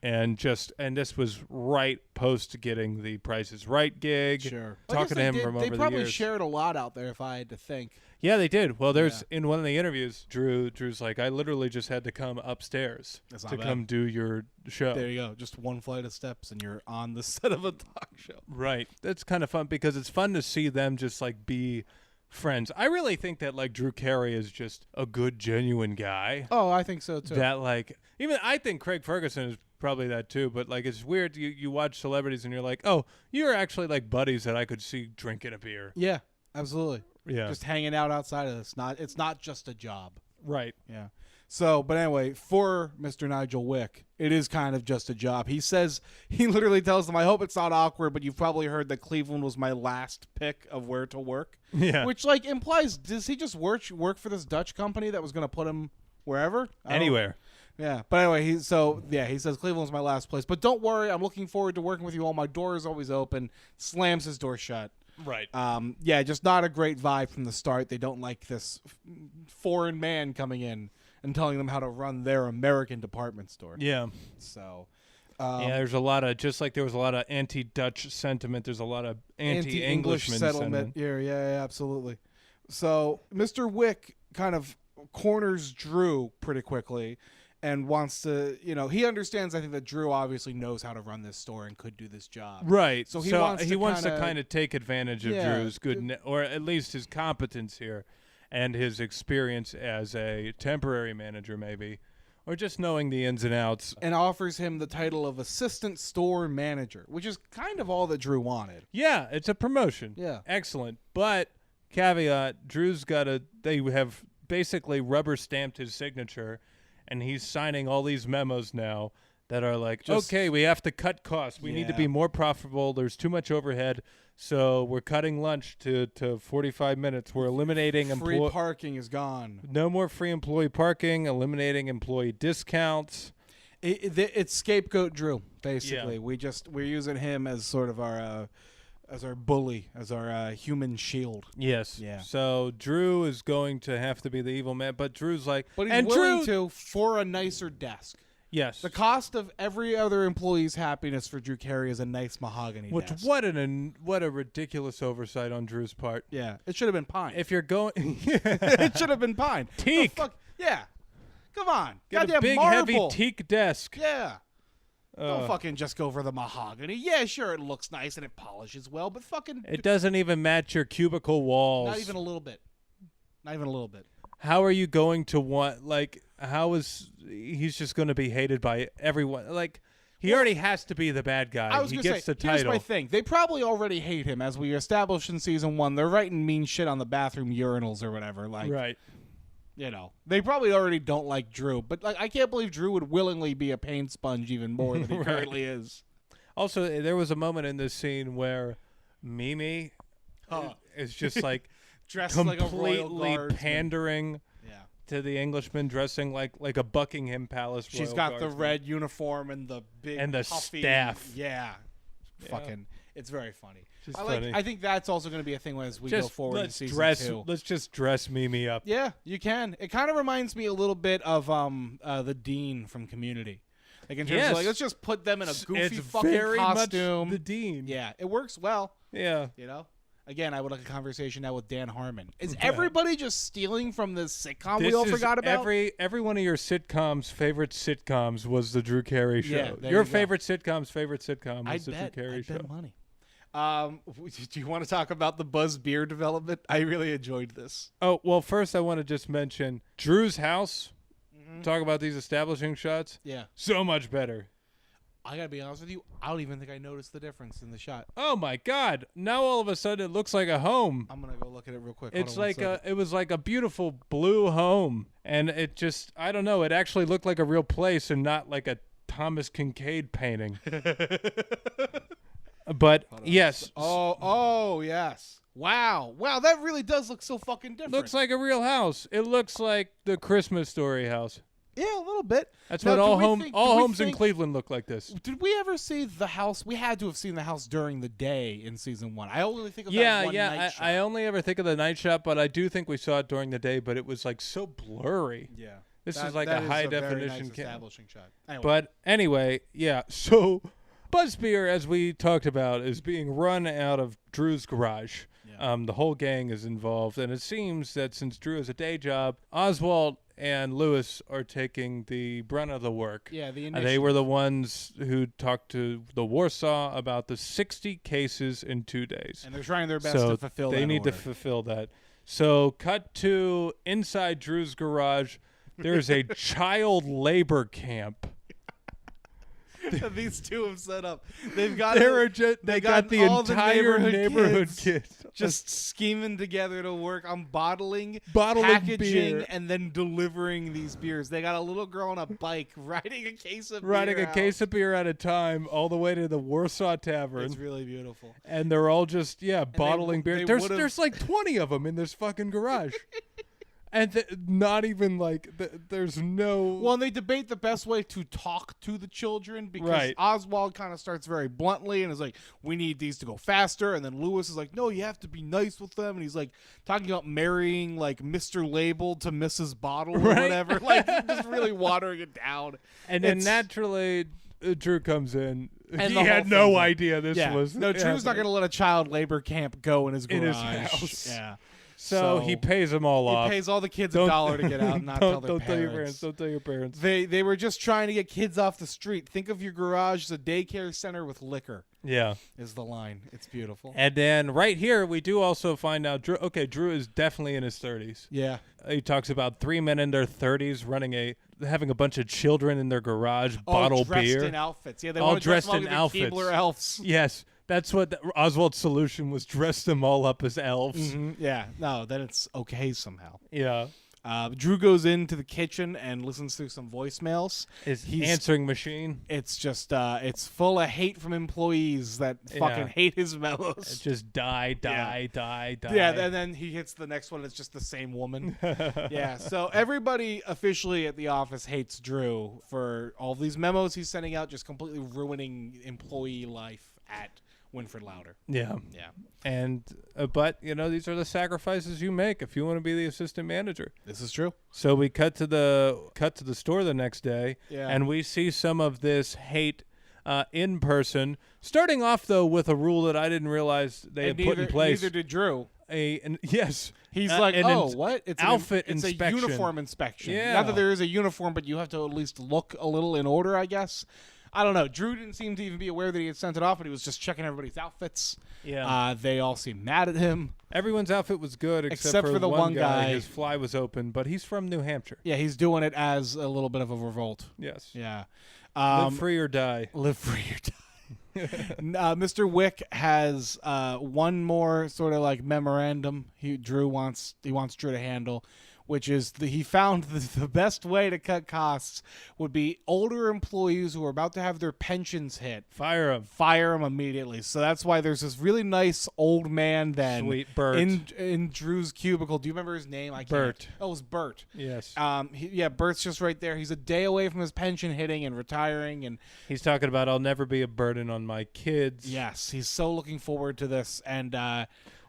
and this was right post getting the Price is Right gig. Sure. Talking to him from over the years. They probably shared a lot out there, if I had to think. Yeah, they did. Well, there's in one of the interviews, Drew's like, I literally just had to come upstairs to come do your show. There you go. Just one flight of steps, and you're on the set of a talk show. Right. That's kind of fun because it's fun to see them just like be friends. I really think that like Drew Carey is just a good, genuine guy. Oh, I think so too. That like even I think Craig Ferguson is probably that too. But like it's weird. You watch celebrities and you're like, oh, you're actually like buddies that I could see drinking a beer. Yeah, absolutely. Yeah. Just hanging out outside of this. It's not just a job. Right. Yeah. So, but anyway, for Mr. Nigel Wick, it is kind of just a job. He literally tells them, I hope it's not awkward, but you've probably heard that Cleveland was my last pick of where to work. Yeah. Which, like, implies, does he just work for this Dutch company that was going to put him wherever? Anywhere. Yeah. But anyway, he says Cleveland's my last place. But don't worry, I'm looking forward to working with you all. My door is always open. Slams his door shut. Right. Just not a great vibe from the start. They don't like this foreign man coming in and telling them how to run their American department store. Yeah. So, there's a lot of, just like there was a lot of anti-Dutch sentiment, there's a lot of anti-English settlement here. Yeah, absolutely. So, Mr. Wick kind of corners Drew pretty quickly and wants to, he understands, I think, that Drew obviously knows how to run this store and could do this job. Right. So he wants to kind of take advantage of Drew's or at least his competence here and his experience as a temporary manager maybe, or just knowing the ins and outs. And offers him the title of assistant store manager, which is kind of all that Drew wanted. Yeah, it's a promotion. Yeah. Excellent. But caveat, they have basically rubber stamped his signature, and he's signing all these memos now that are like, okay, we have to cut costs. We need to be more profitable. There's too much overhead. So we're cutting lunch to 45 minutes. We're eliminating free parking is gone. No more free employee parking, eliminating employee discounts. It's scapegoat Drew, basically. Yeah. We're using him as sort of our bully, as our human shield. Yes. Yeah. So Drew is going to have to be the evil man, but Drew's like, but he's willing to for a nicer desk. Yes. The cost of every other employee's happiness for Drew Carey is a nice mahogany desk. What a ridiculous oversight on Drew's part. Yeah. It should have been pine. If you're going it should have been pine. Teak. Yeah. Come on. Get goddamn a big marble. heavy teak desk. Yeah. Don't fucking just go for the mahogany. Yeah, sure, it looks nice and it polishes well, but fucking it doesn't even match your cubicle walls. Not even a little bit. Not even a little bit. How are you going to he's just going to be hated by everyone? Like, he already has to be the bad guy. He gets the title. Here's my thing. They probably already hate him, as we established in season 1. They're writing mean shit on the bathroom urinals or whatever. Like, right. They probably already don't like Drew. But like, I can't believe Drew would willingly be a pain sponge even more than he currently is. Also, there was a moment in this scene where Mimi is just like dressed completely like a royal pandering to the Englishman, dressing like a Buckingham Palace royal She's got guardsman. the red uniform and the big and the puffy, staff. Yeah. Fucking, it's very funny. Funny. I think that's also going to be a thing as we go forward in season 2. Let's just dress Mimi up. Yeah, you can. It kind of reminds me a little bit of the Dean from Community. Like in terms of like, let's just put them in a goofy fucking very costume. Much the Dean. Yeah, it works well. Yeah. Again, I would like a conversation now with Dan Harmon. Is everybody just stealing from this sitcom we all forgot about? Every one of your sitcoms' favorite sitcoms was the Drew Carey show. Yeah, your favorite sitcom's favorite sitcom was the Drew Carey I'd show. bet money. Do you want to talk about the Buzz beer development? I really enjoyed this. Oh, well, first I want to just mention Drew's house. Talk about these establishing shots. Yeah. So much better. I got to be honest with you. I don't even think I noticed the difference in the shot. Oh, my God. Now all of a sudden it looks like a home. I'm going to go look at it real quick. It's like it was like a beautiful blue home. And it just, I don't know, it actually looked like a real place and not like a Thomas Kincaid painting. But yes. Oh, yes. Wow, that really does look so fucking different. Looks like a real house. It looks like the Christmas Story house. Yeah, a little bit. That's now, what all homes in Cleveland look like this. Did we ever see the house? We had to have seen the house during the day in season 1. I only think of that one night shot. I only ever think of the night shot, but I do think we saw it during the day, but it was like so blurry. Yeah. This is like a high definition very nice establishing shot. Anyway. But anyway, yeah, so Buzzbeer, as we talked about, is being run out of Drew's garage. Yeah. The whole gang is involved, and it seems that since Drew has a day job, Oswald and Lewis are taking the brunt of the work. Yeah, they were the ones who talked to the Warsaw about the 60 cases in 2 days. And they're trying their best to fulfill that. They need to fulfill that. So cut to inside Drew's garage. There's a child labor camp. These two have set up. They've got they got the entire neighborhood kids just scheming together to work on bottling packaging, beer, and then delivering these beers. They got a little girl on a bike riding a case of beer at a time all the way to the Warsaw Tavern. It's really beautiful. And they're all just bottling beer. There's like 20 of them in this fucking garage. And not even like there's no. Well, and they debate the best way to talk to the children because Oswald kind of starts very bluntly and is like, "We need these to go faster," and then Lewis is like, "No, you have to be nice with them," and he's like talking about marrying like Mr. Label to Mrs. Bottle or whatever, like just really watering it down. And then naturally, Drew comes in. And he had no idea this was. No, Drew's not going to let a child labor camp go in his garage. In his house. Yeah. So he pays them all off. He pays all the kids $1 to get out and not tell their parents. Don't tell your parents. They were just trying to get kids off the street. Think of your garage as a daycare center with liquor. Yeah. Is the line. It's beautiful. And then right here, we do also find out, Drew is definitely in his 30s. Yeah. He talks about 3 men in their 30s having a bunch of children in their garage, bottle dressed beer. In outfits. Yeah, they all want to dressed dress in outfits. Keebler elves. Yes. That's what Oswald's solution was, dress them all up as elves. Mm-hmm. Yeah. No, then it's okay somehow. Yeah. Drew goes into the kitchen and listens through some voicemails. His answering machine. It's just it's full of hate from employees that fucking hate his memos. It just die. Yeah, and then he hits the next one. It's just the same woman. Yeah, so everybody officially at the office hates Drew for all these memos he's sending out, just completely ruining employee life at Winfred Louder. Yeah. And but these are the sacrifices you make if you want to be the assistant manager. This is true. So we cut to the store the next day, and we see some of this hate in person. Starting off though with a rule that I didn't realize they had put in place. Neither did Drew. Yes. He's like, what? It's outfit it's inspection. It's a uniform inspection. Yeah. Not that there is a uniform, but you have to at least look a little in order, I guess. I don't know. Drew didn't seem to even be aware that he had sent it off, but he was just checking everybody's outfits. Yeah. They all seemed mad at him. Everyone's outfit was good except for the one guy. His fly was open, but he's from New Hampshire. Yeah, he's doing it as a little bit of a revolt. Yes. Yeah. Live free or die. Live free or die. Mr. Wick has one more sort of like memorandum Drew wants Drew to handle, which is he found the best way to cut costs would be older employees who are about to have their pensions hit. Fire them immediately. So that's why there's this really nice old man then Sweet Bert. in Drew's cubicle. Do you remember his name? Bert. Oh, it was Bert. Yes. Bert's just right there. He's a day away from his pension hitting and retiring, and he's talking about, I'll never be a burden on my kids. Yes, he's so looking forward to this, and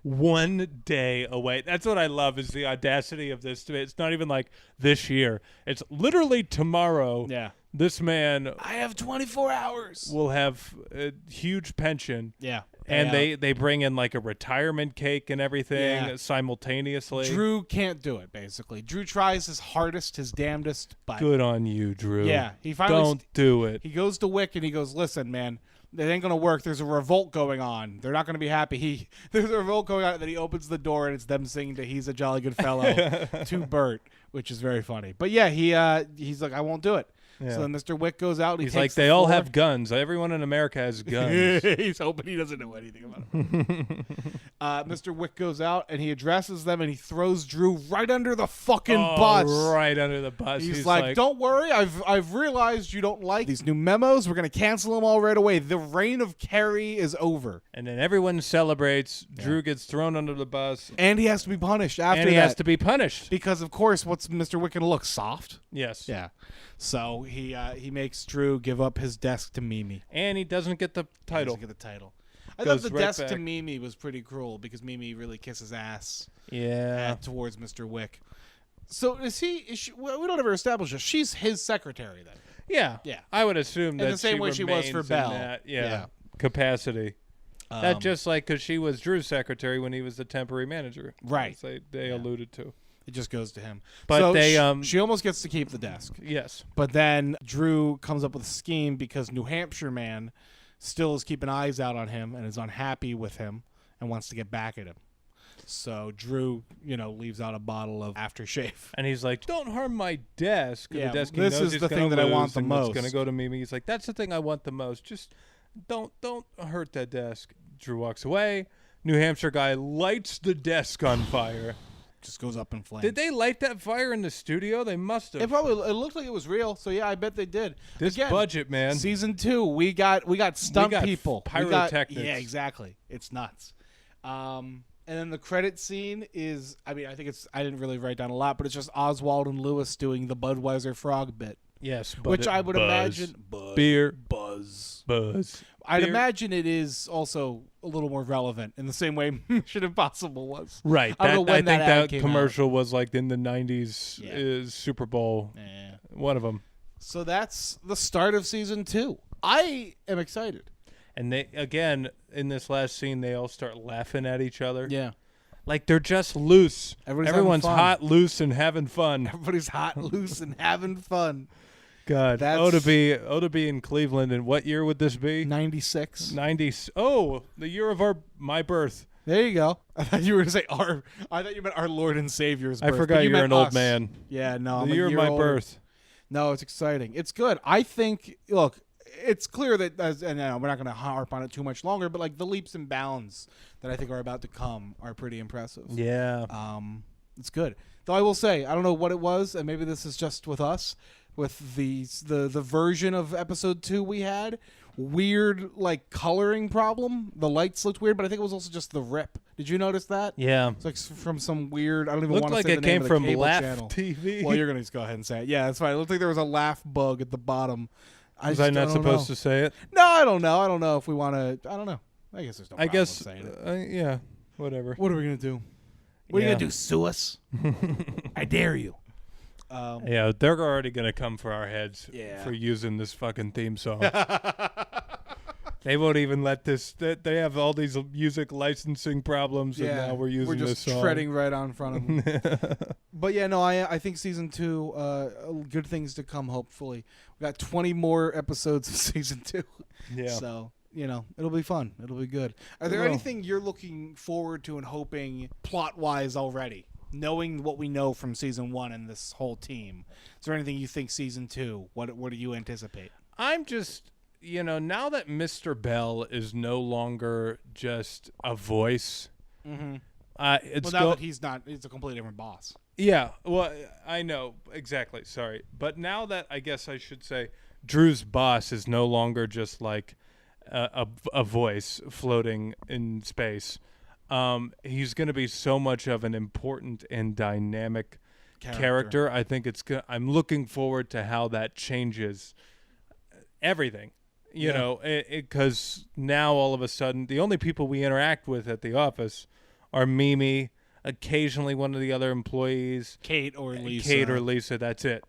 1 day away. That's what I love, is the audacity of this. It's not even like this year. It's literally tomorrow. Yeah. This man, I have 24 hours. Will have a huge pension. Yeah. And they bring in like a retirement cake and everything simultaneously. Drew can't do it, basically. Drew tries his hardest, his damnedest, but Good on you, Drew. yeah, he finally Don't do it. He goes to Wick and he goes, "Listen, man, it ain't gonna work. There's a revolt going on. They're not gonna be happy." There's a revolt going on, and then he opens the door and it's them singing to "He's a Jolly Good Fellow" to Bert, which is very funny. But yeah, he's like, "I won't do it." Yeah. So then Mr. Wick goes out. And He's like, they all have guns. Everyone in America has guns. He's hoping he doesn't know anything about it. Mr. Wick goes out and he addresses them and he throws Drew right under the fucking bus. Right under the bus. He's like, "Don't worry. I've realized you don't like these new memos. We're gonna cancel them all right away. The reign of Carey is over." And then everyone celebrates. Drew gets thrown under the bus. And he has to be punished after And he that. has to be punished. Because of course, what's Mr. Wick gonna look soft? Yes. Yeah. So he makes Drew give up his desk to Mimi. And he doesn't get the He title. doesn't get the title. I Goes thought the right desk to back. Mimi was pretty cruel because Mimi really kisses ass Yeah. towards Mr. Wick. So is she? Well, we don't ever establish this. She's his secretary then. Yeah. Yeah. I would assume that the same way she was for remains in Belle. that, Yeah. capacity. That Um, just like because she was Drew's secretary when he was the temporary manager. Right. As they alluded to. It just goes to him. But so they, she almost gets to keep the desk. Yes. But then Drew comes up with a scheme because New Hampshire man still is keeping eyes out on him and is unhappy with him and wants to get back at him. So Drew, leaves out a bottle of aftershave. And he's like, "Don't harm my desk." Yeah, the desk he this knows is he's the gonna thing that I want lose the and most. It's gonna go to Mimi. He's like, "That's the thing I want the most. Just don't hurt that desk." Drew walks away. New Hampshire guy lights the desk on fire. Just goes up in flames. Did they light that fire in the studio? They must have. It looked like it was real. So yeah, I bet they did. This Again, budget, man. Season 2, we got stunt got people, pyrotechnics. Yeah, exactly. It's nuts. And then the credit scene is, I think I didn't really write down a lot, but it's just Oswald and Lewis doing the Budweiser frog bit. Yes, Which I would imagine beer buzz. I'd imagine it is also a little more relevant in the same way Mission Impossible was. Right. I don't know when think that ad that came commercial was like in the 90s Yeah. is Super Bowl. Yeah. One of them. So that's the start of season 2. I am excited. And they again in this last scene they all start laughing at each other. Yeah. Like they're just loose. having Everyone's fun. hot, loose, and having fun. Everybody's hot, loose, and having fun. God, to be in Cleveland. And what year would this be? 96. 90. Oh, the year of my birth. There you go. I thought you were going to say I thought you meant our Lord and Savior's birth. I forgot but you you're meant an old us. man. Yeah, no, I'm The a year of my older. birth. No, it's exciting. It's good. I think. Look, it's clear that, and we're not going to harp on it too much longer, but like the leaps and bounds that I think are about to come are pretty impressive. Yeah. It's good. Though I will say, I don't know what it was, and maybe this is just with us, with the version of episode 2 we had. Weird, like, coloring problem. The lights looked weird, but I think it was also just the rip. Did you notice that? Yeah. It's like from some weird, I don't even Looked want to like say it the name came of the from cable Laugh channel. TV. Well, you're going to just go ahead and say it. Yeah, that's fine. It looked like there was a laugh bug at the bottom. Was I not supposed to say it? No, I don't know. I don't know if we want to. I don't know. I guess there's no problem with saying it. Yeah, whatever. What are we going to do? What are you going to do, sue us? I dare you. Yeah, they're already going to come for our heads Yeah. for using this fucking theme song. They won't even let this. They have all these music licensing problems, and now we're using just this song. treading right on front of them. But yeah, no, I think season 2, good things to come. Hopefully, we got 20 more episodes of season 2. Yeah. So it'll be fun. It'll be good. Are there anything you're looking forward to and hoping plot wise already? Knowing what we know from season 1 and this whole team, is there anything you think season 2? What do you anticipate? I'm just, now that Mr. Bell is no longer just a voice, Mm-hmm. it's Well, now that he's not, he's a completely different boss. Yeah, well, I know exactly. Sorry, but now that I guess I should say Drew's boss is no longer just like a voice floating in space. He's going to be so much of an important and dynamic character. I think I'm looking forward to how that changes everything. You know, because now all of a sudden the only people we interact with at the office are Mimi, occasionally one of the other employees, Kate or Lisa. That's it.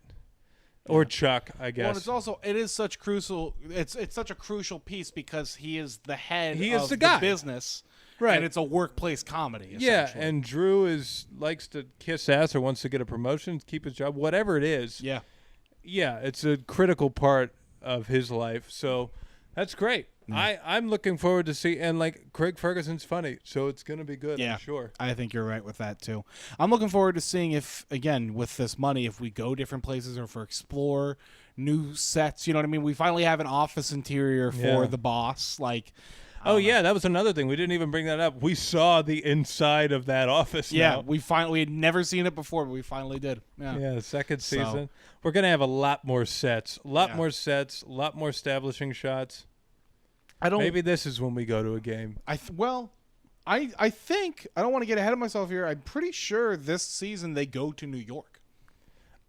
Or Chuck, I guess. Well, and it's also it is such crucial. It's such a crucial piece because he is the head He of is the guy. business, Right. And it's a workplace comedy. Yeah, essentially. and Drew likes to kiss ass or wants to get a promotion, keep his job, whatever it is. yeah, Yeah, it's a critical part of his life. So that's great. I'm looking forward to see, and like Craig Ferguson's funny, so it's gonna be good. yeah, I'm sure. I think you're right with that too. I'm looking forward to seeing if, again, with this money, if we go different places or if we explore new sets. You know what I mean? We finally have an office interior for Yeah. the boss. Like, Oh yeah, that was another thing. We didn't even bring that up. We saw the inside of that office. yeah, now. we had never seen it before, but we finally did. Yeah, Yeah, the second So- season. We're gonna have a lot more sets, a lot Yeah. more sets, a lot more establishing shots. I don't. Maybe this is when we go to a game. I think I don't want to get ahead of myself here. I'm pretty sure this season they go to New York.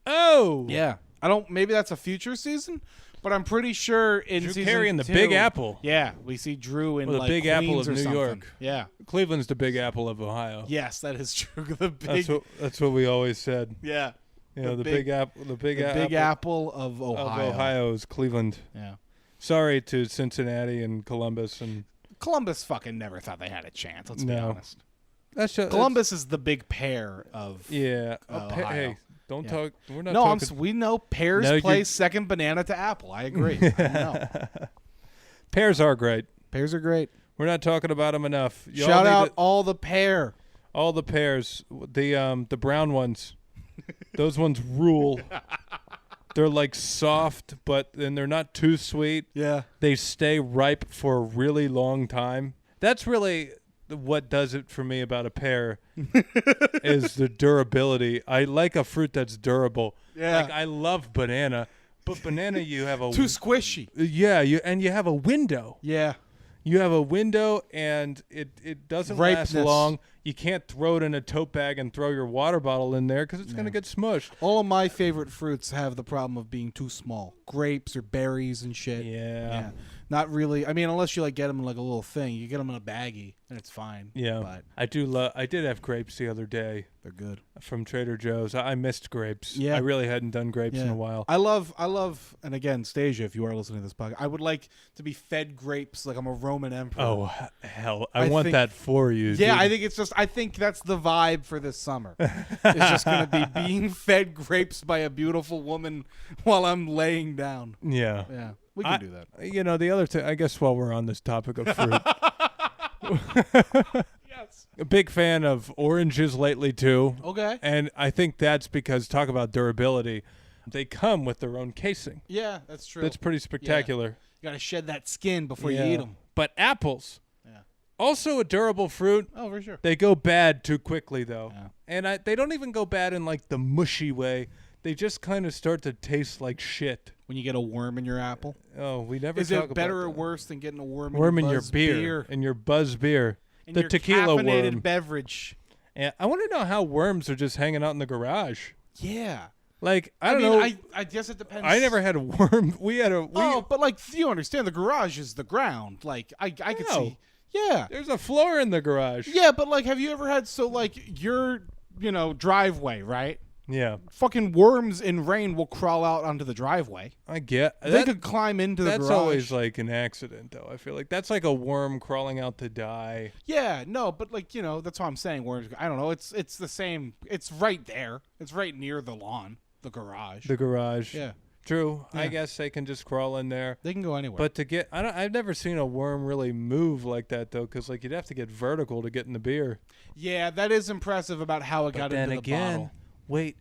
Oh, Yeah, I don't. Maybe that's a future season, but I'm pretty sure in Drew season Carey in the 2, Big Apple. Yeah, we see Drew in Well, the like Big Apple Queens of or New something. York. Yeah. Cleveland's the Big Apple of Ohio. Yes, that is true. The big. That's what we always said. Yeah. You know, the Big Apple. The Big Apple of Ohio. of Ohio is Cleveland. Yeah. Sorry to Cincinnati and Columbus and Columbus fucking never thought they had a chance. Let's be No. honest. that's just Columbus is the big pair of. Yeah. Ohio. Hey, don't Yeah. talk. We're not No, talking. we know pears No, play you're- second banana to apple. I agree. I know. Pears are great. Pears are great. We're not talking about them enough. Y'all Shout need out to- all the pear. all the pears. The brown ones. Those ones rule. They're like soft, but then they're not too sweet. Yeah. They stay ripe for a really long time. That's really what does it for me about a pear is the durability. I like a fruit that's durable. Yeah. Like I love banana, but banana you have a Too squishy. yeah, you have a window. Yeah. You have a window and it doesn't Ripeness. last long. You can't throw it in a tote bag and throw your water bottle in there because it's going to get smushed. All of my favorite fruits have the problem of being too small. Grapes or berries and shit. Yeah. Not really. I mean, unless you like get them in like a little thing. You get them in a baggie and it's fine. Yeah. But I did have grapes the other day they're good. from Trader Joe's. I missed grapes. Yeah. I really hadn't done grapes in Yeah. a while. I love, and again, Stasia, if you are listening to this podcast, I would like to be fed grapes like I'm a Roman emperor. Oh, hell. I I want think- that for you. Yeah, dude. I think that's the vibe for this summer. It's just going to be being fed grapes by a beautiful woman while I'm laying down. Yeah. Yeah, we can do that. You know, the other thing, I guess while we're on this topic of fruit, Yes. a big fan of oranges lately, too. Okay. And I think that's because, talk about durability, they come with their own casing. Yeah, that's true. That's pretty spectacular. You got to shed that skin before you Yeah. eat them. But apples, Yeah. also a durable fruit. Oh, for sure. They go bad too quickly, though. Yeah. And they don't even go bad in, like, the mushy way. They just kind of start to taste like shit. When you get a worm in your apple, Oh, we never is talk it better about or that. worse than getting a worm Worm in your Buzz beer. In your Buzz beer. In The your tequila caffeinated worm. beverage? And I want to know how worms are just hanging out in the garage. Yeah. Like, I don't mean, know. I guess it depends. I never had a worm. We had a. Oh, but like you understand, the garage is the ground. Like I could No. see. Yeah. There's a floor in the garage. Yeah, but like, have you ever had your driveway, right? Yeah, Fucking worms in rain will crawl out onto the driveway. I get. They could climb into the That's garage. always like an accident, though. I feel like that's like a worm crawling out to die. Yeah, no, but like that's why I'm saying worms. I don't know. It's the same. It's right there. It's right near the lawn, the garage. The garage. Yeah, True. I Yeah. guess they can just crawl in there. they can go anywhere. But to get, I've never seen a worm really move like that though, because like you'd have to get vertical to get in the beer. yeah, that is impressive about how it got then into the again, bottle. wait,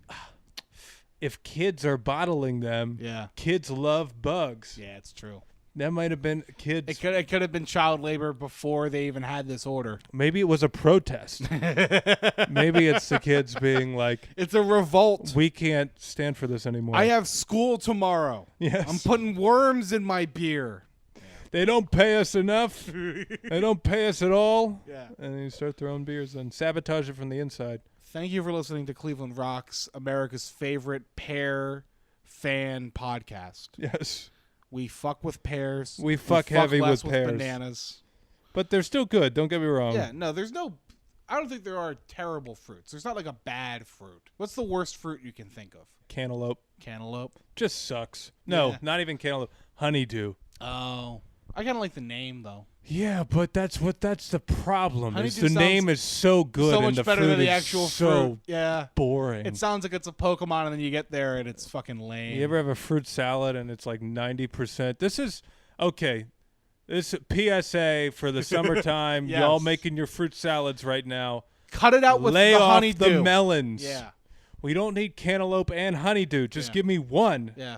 if kids are bottling them, Yeah, kids love bugs. yeah, it's true. That might have been kids. It could have been child labor before they even had this order. Maybe it was a protest. Maybe it's the kids being like, It's a revolt. we can't stand for this anymore. I have school tomorrow. Yes. I'm putting worms in my beer. They don't pay us enough. They don't pay us at all. Yeah. And then you start throwing beers and sabotage it from the inside. Thank you for listening to Cleveland Rocks, America's favorite pear fan podcast. Yes. We fuck with pears. We fuck heavy less with pears. bananas. But they're still good. Don't get me wrong. Yeah, no, there's no. I don't think there are terrible fruits. There's not like a bad fruit. What's the worst fruit you can think of? Cantaloupe. Cantaloupe. Just sucks. No, Yeah. not even cantaloupe. Honeydew. Oh, I kind of like the name though. Yeah, but that's the problem. Is Honeydew the name is so good So and much the better fruit than the is actual so fruit. Yeah. boring. It sounds like it's a Pokemon, and then you get there and it's fucking lame. You ever have a fruit salad and it's like 90%? This is okay. This PSA for the summertime. Yes. Y'all making your fruit salads right now. Cut it out with Lay the off honeydew. the melons. Yeah. We don't need cantaloupe and honeydew. Just Yeah. give me one. Yeah.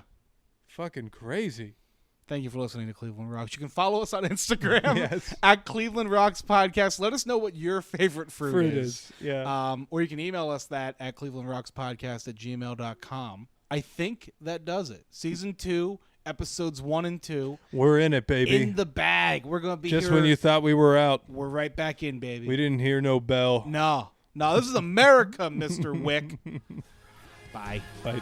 Fucking crazy. Thank you for listening to Cleveland Rocks. You can follow us on Instagram Yes. at Cleveland Rocks Podcast. Let us know what your favorite fruit is. Yeah. Or you can email us that at clevelandrockspodcast@gmail.com. I think that does it. Season 2, episodes 1 and 2. We're in it, baby. In the bag. We're going to be Just here. when you thought we were out, We're right back in, baby. we didn't hear no bell. No, this is America, Mr. Wick. Bye. Bye.